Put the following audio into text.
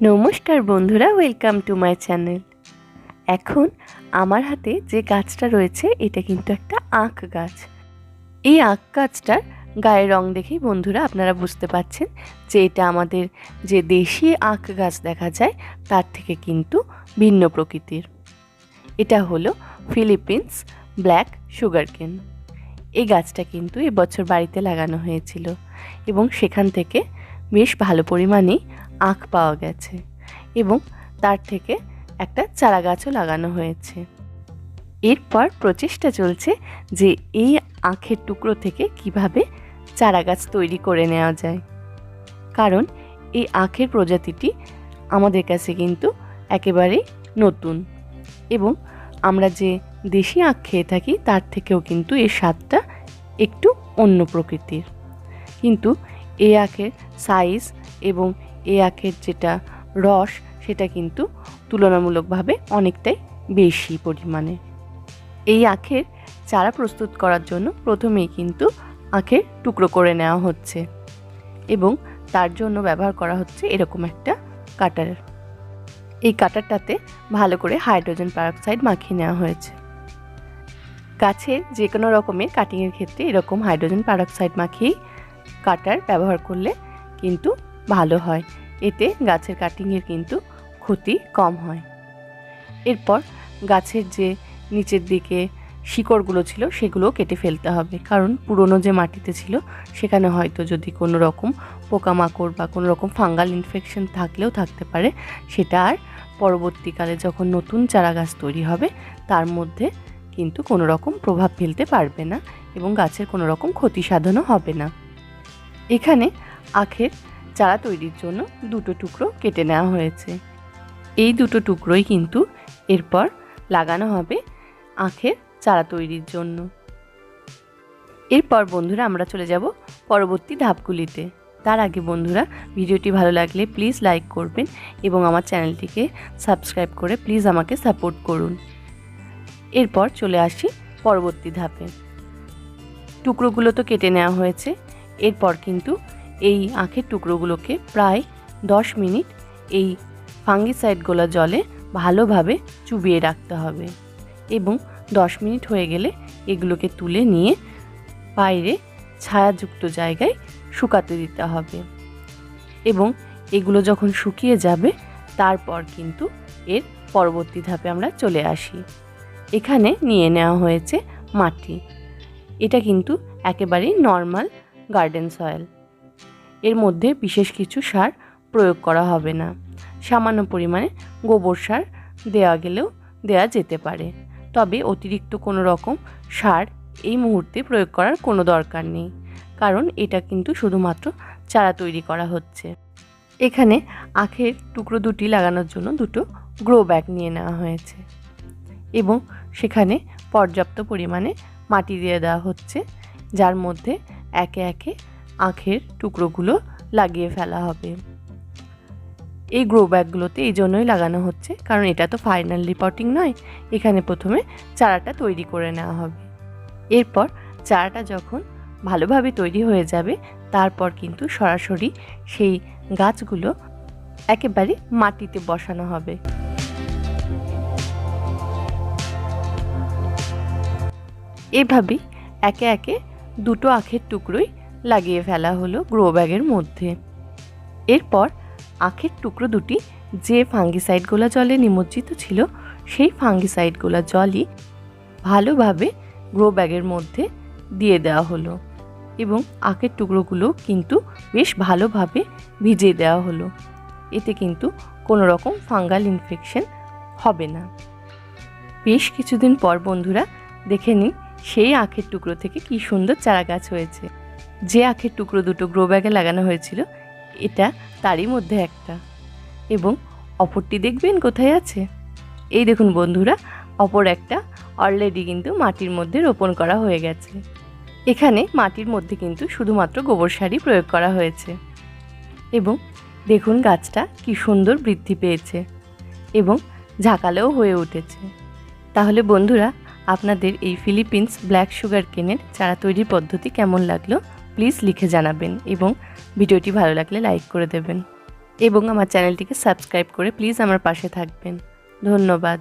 নমস্কার বন্ধুরা, welcome to my channel. এখন আমার হাতে যে গাছটা রয়েছে এটা কিন্তু একটা আখ গাছ। এই আখ গাছটার গায়ের রং দেখেই বন্ধুরা আপনারা বুঝতে পারছেন যে এটা আমাদের যে দেশি আখ গাছ দেখা যায় তার থেকে কিন্তু ভিন্ন প্রকৃতির। এটা হলো ফিলিপিন্স ব্ল্যাক সুগারকেন। এই গাছটা কিন্তু এবছর বাড়িতে লাগানো হয়েছিল এবং সেখান থেকে বেশ ভালো পরিমাণেই আখ পাওয়া গেছে এবং তার থেকে একটা চারা গাছও লাগানো হয়েছে। এরপর প্রচেষ্টা চলছে যে এই আখের টুকরো থেকে কিভাবে চারা গাছ তৈরি করে নেওয়া যায়, কারণ এই আখের প্রজাতিটি আমাদের কাছে কিন্তু একেবারেই নতুন এবং আমরা যে দেশি আখ খেয়ে থাকি তার থেকেও কিন্তু এর স্বাদটা একটু অন্য প্রকৃতির। কিন্তু এই আখের সাইজ এবং এই আখের যেটা রস সেটা কিন্তু তুলনামূলকভাবে অনেকটাই বেশি পরিমাণে। এই আখের চারা প্রস্তুত করার জন্য প্রথমেই কিন্তু আখের টুকরো করে নেওয়া হচ্ছে এবং তার জন্য ব্যবহার করা হচ্ছে এরকম একটা কাটার। এই কাটারটাতে ভালো করে হাইড্রোজেন পারঅক্সাইড মাখিয়ে নেওয়া হয়েছে। গাছের যে কোনো রকমের কাটিংয়ের ক্ষেত্রে এরকম হাইড্রোজেন পারঅক্সাইড মাখিয়েই কাটার ব্যবহার করলে কিন্তু ভালো হয়, এতে গাছের কাটিংয়ের কিন্তু ক্ষতি কম হয়। এরপর গাছের যে নিচের দিকে শিকড়গুলো ছিল সেগুলো কেটে ফেলতে হবে, কারণ পুরনো যে মাটিতে ছিল সেখানে হয়তো যদি কোনো রকম পোকামাকড় বা কোনো রকম ফাঙ্গাল ইনফেকশন থাকলেও থাকতে পারে, সেটা আর পরবর্তীকালে যখন নতুন চারা গাছ তৈরি হবে তার মধ্যে কিন্তু কোনো রকম প্রভাব ফেলতে পারবে না এবং গাছের কোনো রকম ক্ষতি সাধনও হবে না। এখানে আখের চারা তৈরির জন্য দুটো টুকরো কেটে নেওয়া হয়েছে। এই দুটো টুকরোই কিন্তু এরপর লাগানো হবে আখের চারা তৈরির জন্য। এরপর বন্ধুরা আমরা চলে যাব পরবর্তী ধাপগুলিতে। তার আগে বন্ধুরা, ভিডিওটি ভালো লাগলে প্লিজ লাইক করবেন এবং আমার চ্যানেলটিকে সাবস্ক্রাইব করে প্লিজ আমাকে সাপোর্ট করুন। এরপর চলে আসি পরবর্তী ধাপে। টুকরোগুলো তো কেটে নেওয়া হয়েছে। এরপর কিন্তু এই আখের টুকরোগুলোকে প্রায় 10 মিনিট এই ফাঙ্গিসাইড গোলা জলে ভালোভাবে চুবিয়ে রাখতে হবে এবং 10 মিনিট হয়ে গেলে এগুলোকে তুলে নিয়ে বাইরে ছায়াযুক্ত জায়গায় শুকাতে দিতে হবে এবং এগুলো যখন শুকিয়ে যাবে তারপর কিন্তু এর পরবর্তী ধাপে আমরা চলে আসি। এখানে নিয়ে নেওয়া হয়েছে মাটি। এটা কিন্তু একেবারেই নর্মাল গার্ডেন সয়েল। এর মধ্যে বিশেষ কিছু সার প্রয়োগ করা হবে না। সামান্য পরিমাণে গোবর সার দেওয়া গেলেও দেওয়া যেতে পারে, তবে অতিরিক্ত কোনো রকম সার এই মুহূর্তে প্রয়োগ করার কোনো দরকার নেই, কারণ এটা কিন্তু শুধুমাত্র চারা তৈরি করা হচ্ছে। এখানে আখের টুকরো দুটি লাগানোর জন্য দুটো গ্রো ব্যাগ নিয়ে নেওয়া হয়েছে এবং সেখানে পর্যাপ্ত পরিমাণে মাটি দিয়ে দেওয়া হচ্ছে, যার মধ্যে একে একে আখের টুকরোগুলো লাগিয়ে ফেলা হবে। এই গ্রো ব্যাগগুলোতে এই জন্যই লাগানো হচ্ছে কারণ এটা তো ফাইনাল রিপোর্টিং নয়, এখানে প্রথমে চারাটা তৈরি করে নেওয়া হবে। এরপর চারাটা যখন ভালোভাবে তৈরি হয়ে যাবে তারপর কিন্তু সরাসরি সেই গাছগুলো একেবারে মাটিতে বসানো হবে। এভাবেই একে একে দুটো আখের টুকরোই লাগিয়ে ফেলা হলো গ্রো ব্যাগের মধ্যে। এরপর আখের টুকরো দুটি যে ফাঙ্গিসাইড গোলা জলে নিমজ্জিত ছিল সেই ফাঙ্গিসাইড গোলা জলই ভালোভাবে গ্রো ব্যাগের মধ্যে দিয়ে দেওয়া হলো এবং আখের টুকরোগুলো কিন্তু বেশ ভালোভাবে ভিজিয়ে দেওয়া হলো। এতে কিন্তু কোনো রকম ফাঙ্গাল ইনফেকশন হবে না। বেশ কিছুদিন পর বন্ধুরা দেখে নিন সেই আখের টুকরো থেকে কি সুন্দর চারা গাছ হয়েছে। যে আখের টুকরো দুটো গ্রো ব্যাগে লাগানো হয়েছিল এটা তারই মধ্যে একটা, এবং অপরটি দেখবেন কোথায় আছে। এই দেখুন বন্ধুরা, অপর একটা অলরেডি কিন্তু মাটির মধ্যে রোপণ করা হয়ে গেছে। এখানে মাটির মধ্যে কিন্তু শুধুমাত্র গোবর সারই প্রয়োগ করা হয়েছে এবং দেখুন গাছটা কি সুন্দর বৃদ্ধি পেয়েছে এবং ঝাঁকালেও হয়ে উঠেছে। তাহলে বন্ধুরা, আপনাদের এই ফিলিপিন্স ব্ল্যাক সুগারকেনের চারা তৈরির পদ্ধতি কেমন লাগলো প্লিজ লিখে জানাবেন এবং ভিডিওটি ভালো লাগলে লাইক করে দেবেন। এবং আমার চ্যানেলটিকে সাবস্ক্রাইব করে প্লিজ আমার পাশে থাকবেন। ধন্যবাদ।